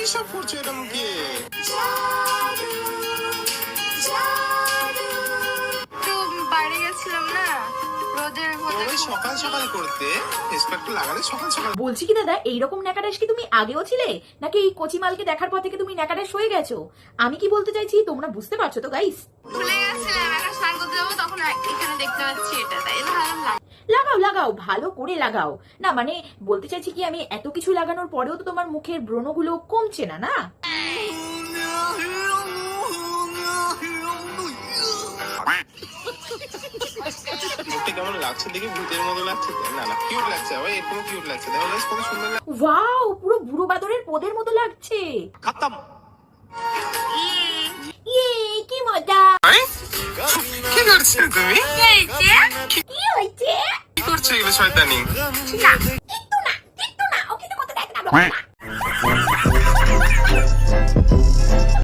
এসব করছো এরকম কি? তো বাইরে গেছিলাম না, রোদের মধ্যে সকাল সকাল করতে স্পেক্ট লাগালে সকাল সকাল। বলছি কি দাদা, এইরকম ন্যাকাডাস কি তুমি আগেও ছিলে, নাকি এই কচিমালকে দেখার পর থেকে তুমি ন্যাকাডাস হয়ে গেছো? আমি কি বলতে চাইছি তোমরা বুঝতে পারছো তো গাইস? ভুলে গেছিলাম, এখন স্নান করতে যাবো, তখন এখানে দেখতে পাচ্ছি এটা, তাই ভাবলাম লাগাও লাগাও, ভালো করে লাগাও না। মানে বলতে চাইছি কি, আমি এত কিছু লাগানোর পরেও তো তোমার মুখের ব্রণগুলো কমছে না না? মুখটা কেমন লাগছে দেখি, ভূতের মতো লাগছে। না না, কিউট লাগছে, আবার এরকম কিউট লাগছে। দেখো গাইস কত সুন্দর লাগছে। ওয়াও, পুরো বুড়ো বাদরের পোদের মতো লাগছে। খতম। ইয়ে, কি মজা। কি করছো তুমি? কি হয়েছে? কি করছো এগুলো শয়তানি? না, একটু না, একটু না, ওকে তো কত দেখ না।